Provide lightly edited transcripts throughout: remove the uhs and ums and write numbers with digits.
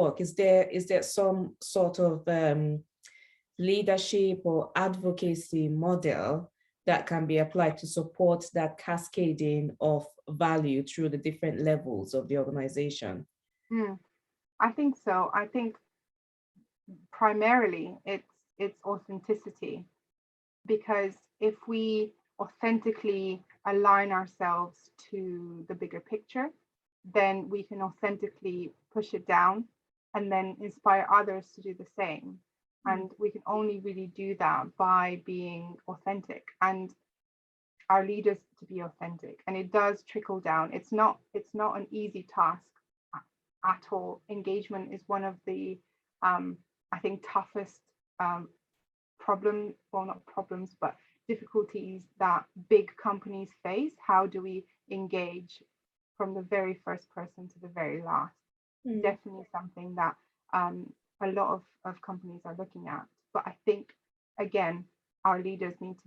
work? Is there some sort of leadership or advocacy model that can be applied to support that cascading of value through the different levels of the organization? I think so. I think primarily it's authenticity, because if we authentically align ourselves to the bigger picture, then we can authentically push it down and then inspire others to do the same. And we can only really do that by being authentic, and our leaders to be authentic. And it does trickle down. It's not an easy task at all. Engagement is one of the I think toughest problem, well, not problems, but difficulties that big companies face. How do we engage from the very first person to the very last? Definitely something that a lot of companies are looking at. But I think, again, our leaders need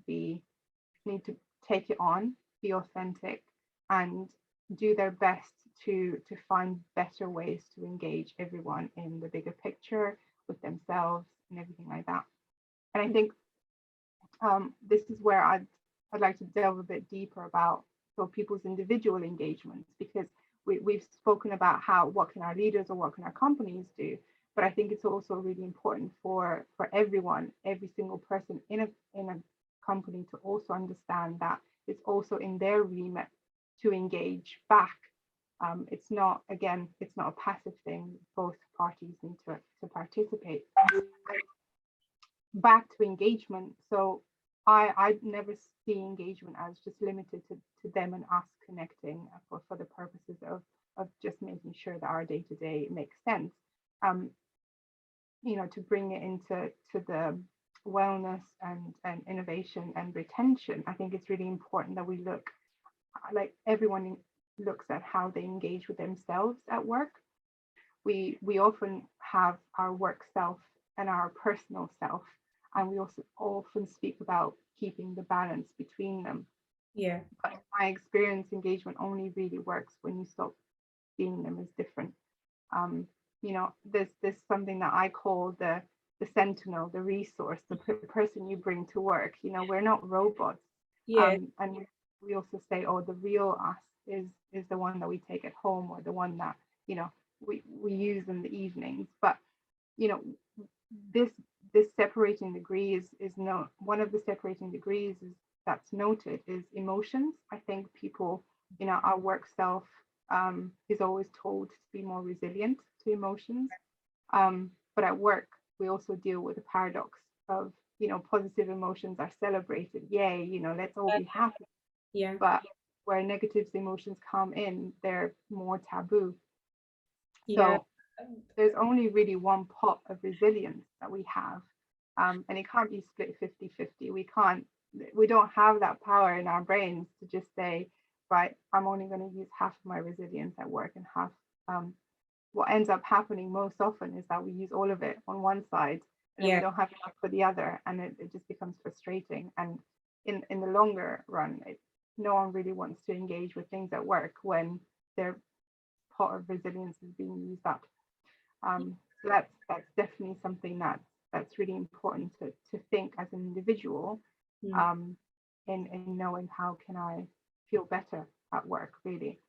to take it on, be authentic, and do their best to find better ways to engage everyone in the bigger picture, with themselves and everything like that. And I think this is where I'd like to delve a bit deeper about people's individual engagements, because we've spoken about what can our leaders or what can our companies do, but I think it's also really important for everyone, every single person in a company, to also understand that it's also in their remit to engage back. It's not a passive thing. Both parties need to participate. Back to engagement. So I never see engagement as just limited to them and us connecting for the purposes of just making sure that our day-to-day makes sense. To bring it into the wellness and innovation and retention, I think it's really important that we look, like everyone looks at how they engage with themselves at work. We often have our work self and our personal self, and we also often speak about keeping the balance between them. Yeah. But in my experience, engagement only really works when you stop seeing them as different. There's something that I call the sentinel, the resource, the person you bring to work. We're not robots. Yeah. And we also say, oh, the real us is the one that we take at home, or the one that we use in the evenings. But this separating degree is no one of the separating degrees that's noted is emotions. I think people, our work self is always told to be more resilient to emotions, but at work we also deal with the paradox of positive emotions are celebrated, yay, let's all be happy. Yeah. But where negative emotions come in, they're more taboo. Yeah. So there's only really one pot of resilience that we have, and it can't be split 50-50. We don't have that power in our brains to just say, right, I'm only going to use half of my resilience at work and half. What ends up happening most often is that we use all of it on one side, and then we don't have enough for the other, and it just becomes frustrating. And in the longer run, no one really wants to engage with things at work when their pot of resilience is being used up. So that's definitely something that's really important to think as an individual, in knowing how can I feel better at work, really.